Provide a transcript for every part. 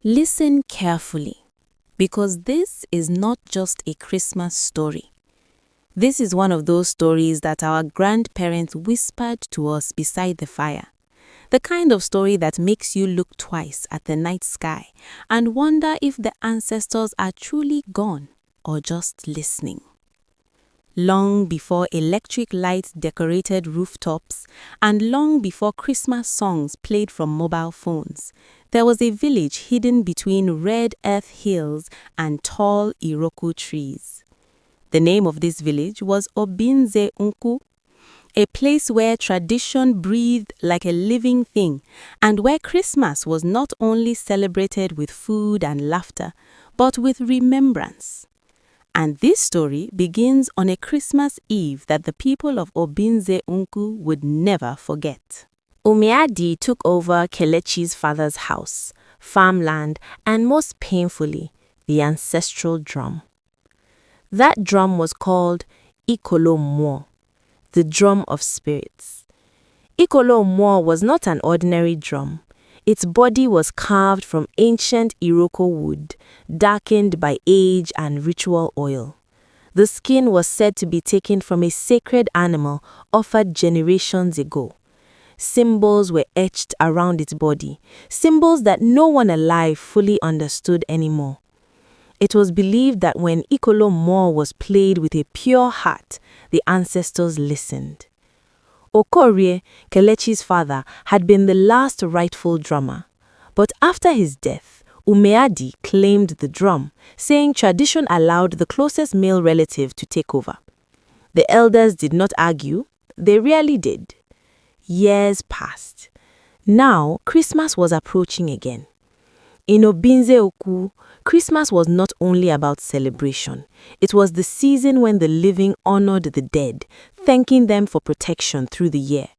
Listen carefully, because this is not just a Christmas story. This is one of those stories that our grandparents whispered to us beside the fire. The kind of story that makes you look twice at the night sky and wonder if the ancestors are truly gone or just listening. Long before electric lights decorated rooftops and long before Christmas songs played from mobile phones, there was a village hidden between red earth hills and tall Iroko trees. The name of this village was Obinze Unku, a place where tradition breathed like a living thing and where Christmas was not only celebrated with food and laughter, but with remembrance. And this story begins on a Christmas Eve that the people of Obinze Unku would never forget. Umeadi took over Kelechi's father's house, farmland, and most painfully, the ancestral drum. That drum was called Ikolo Mo, the drum of spirits. Ikolo Mo was not an ordinary drum. Its body was carved from ancient Iroko wood, darkened by age and ritual oil. The skin was said to be taken from a sacred animal offered generations ago. Symbols were etched around its body, symbols that no one alive fully understood anymore. It was believed that when Ikolo Mo was played with a pure heart, the ancestors listened. Okorie, Kelechi's father, had been the last rightful drummer. But after his death, Umeadi claimed the drum, saying tradition allowed the closest male relative to take over. The elders did not argue, they rarely did. Years passed. Now, Christmas was approaching again. In Obinze Oku, Christmas was not only about celebration. It was the season when the living honored the dead, thanking them for protection through the year.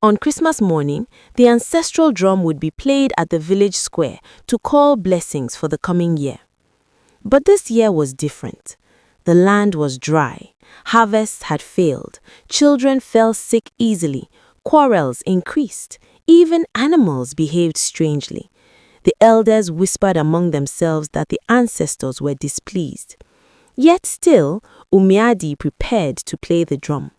On Christmas morning, the ancestral drum would be played at the village square to call blessings for the coming year. But this year was different. The land was dry. Harvests had failed. Children fell sick easily. Quarrels increased. Even animals behaved strangely. The elders whispered among themselves that the ancestors were displeased. Yet still, Umeadi prepared to play the drum.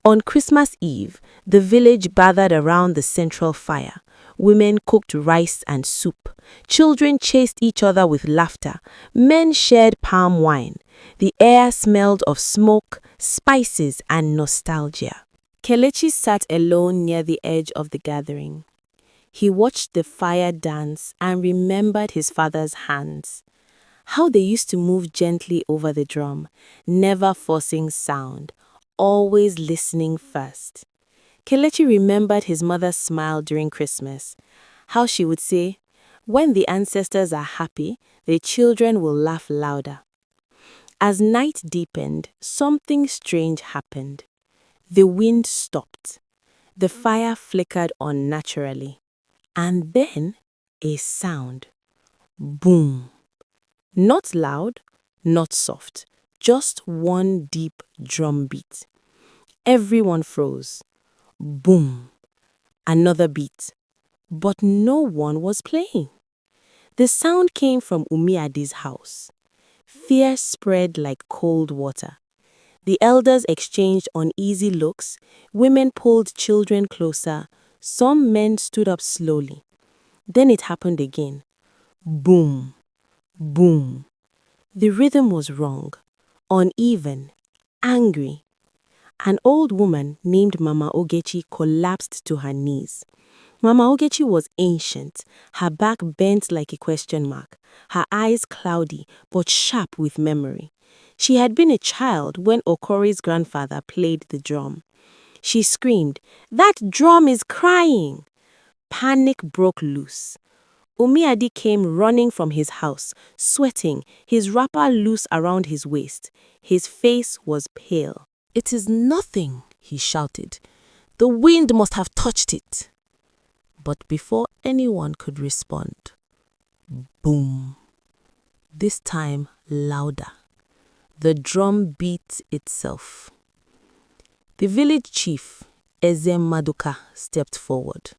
On Christmas Eve, the village gathered around the central fire. Women cooked rice and soup. Children chased each other with laughter. Men shared palm wine. The air smelled of smoke, spices, and nostalgia. Kelechi sat alone near the edge of the gathering. He watched the fire dance and remembered his father's hands. How they used to move gently over the drum, never forcing sound, always listening first. Kelechi remembered his mother's smile during Christmas. How she would say, "When the ancestors are happy, the children will laugh louder." As night deepened, something strange happened. The wind stopped. The fire flickered unnaturally. And then a sound. Boom. Not loud, not soft, just one deep drum beat. Everyone froze. Boom. Another beat. But no one was playing. The sound came from Umeadi's house. Fear spread like cold water. The elders exchanged uneasy looks. Women pulled children closer. Some men stood up slowly. Then it happened again. Boom, boom. The rhythm was wrong, uneven, angry. An old woman named Mama Ogechi collapsed to her knees. Mama Ogechi was ancient, her back bent like a question mark, her eyes cloudy but sharp with memory. She had been a child when Okorie's grandfather played the drum. She screamed, "That drum is crying!" Panic broke loose. Umeadi came running from his house, sweating, his wrapper loose around his waist. His face was pale. "It is nothing," he shouted. "The wind must have touched it." But before anyone could respond, boom. This time louder. The drum beat itself. The village chief, Eze Maduka, stepped forward.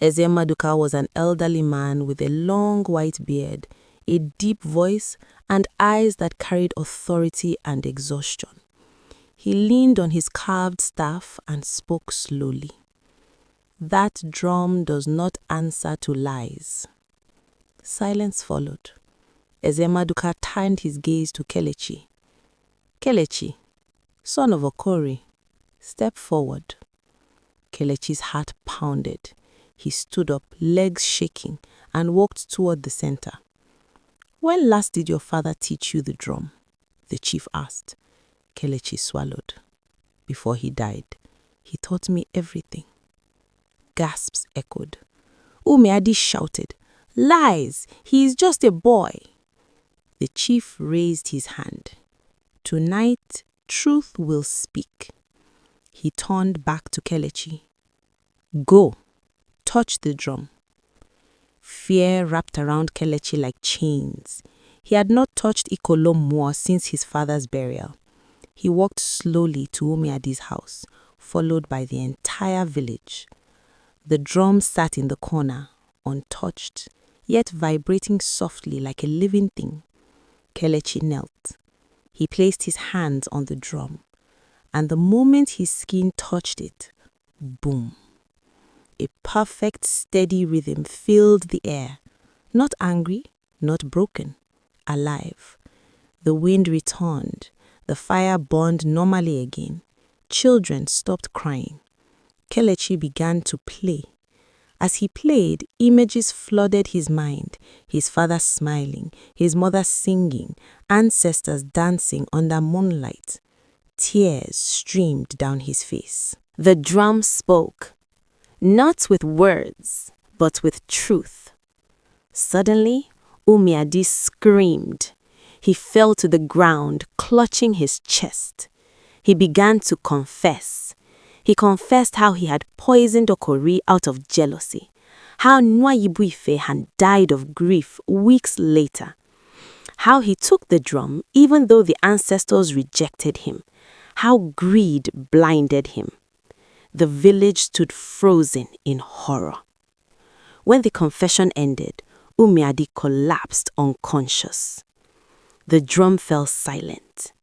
Eze Maduka was an elderly man with a long white beard, a deep voice, and eyes that carried authority and exhaustion. He leaned on his carved staff and spoke slowly. "That drum does not answer to lies." Silence followed. Eze Maduka turned his gaze to Kelechi. "Kelechi, son of Okori, step forward." Kelechi's heart pounded. He stood up, legs shaking, and walked toward the center. "When last did your father teach you the drum?" the chief asked. Kelechi swallowed. "Before he died, he taught me everything." Gasps echoed. Umeadi shouted, "Lies! He is just a boy." The chief raised his hand. "Tonight, truth will speak." He turned back to Kelechi. "Go, touch the drum." Fear wrapped around Kelechi like chains. He had not touched Ikolom more since his father's burial. He walked slowly to Umeadi's house, followed by the entire village. The drum sat in the corner, untouched, yet vibrating softly like a living thing. Kelechi knelt. He placed his hands on the drum, and the moment his skin touched it, boom. A perfect, steady rhythm filled the air. Not angry, not broken, alive. The wind returned. The fire burned normally again. Children stopped crying. Kelechi began to play. As he played, images flooded his mind. His father smiling, his mother singing, ancestors dancing under moonlight. Tears streamed down his face. The drum spoke. Not with words, but with truth. Suddenly, Umeadi screamed. He fell to the ground, clutching his chest. He began to confess. He confessed how he had poisoned Okori out of jealousy, how Nwayibuife had died of grief weeks later, how he took the drum even though the ancestors rejected him, how greed blinded him. The village stood frozen in horror. When the confession ended, Umeadi collapsed unconscious. The drum fell silent.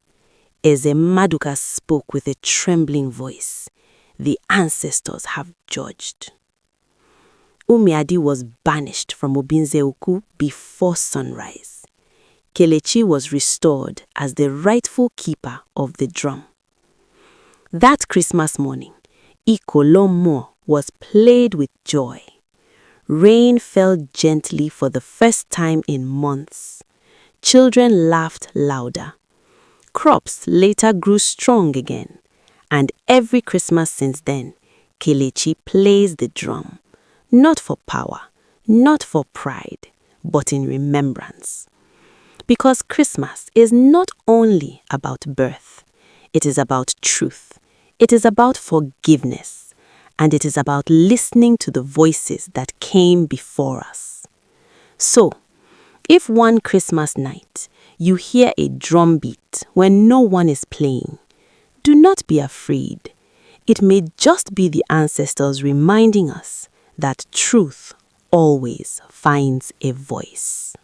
Eze Maduka spoke with a trembling voice. "The ancestors have judged." Umeadi was banished from Obinzeoku before sunrise. Kelechi was restored as the rightful keeper of the drum. That Christmas morning, Ikolomo was played with joy. Rain fell gently for the first time in months. Children laughed louder. Crops later grew strong again. And every Christmas since then, Kelechi plays the drum. Not for power, not for pride, but in remembrance. Because Christmas is not only about birth. It is about truth. It is about forgiveness. And it is about listening to the voices that came before us. So, if one Christmas night you hear a drum beat when no one is playing, do not be afraid. It may just be the ancestors reminding us that truth always finds a voice.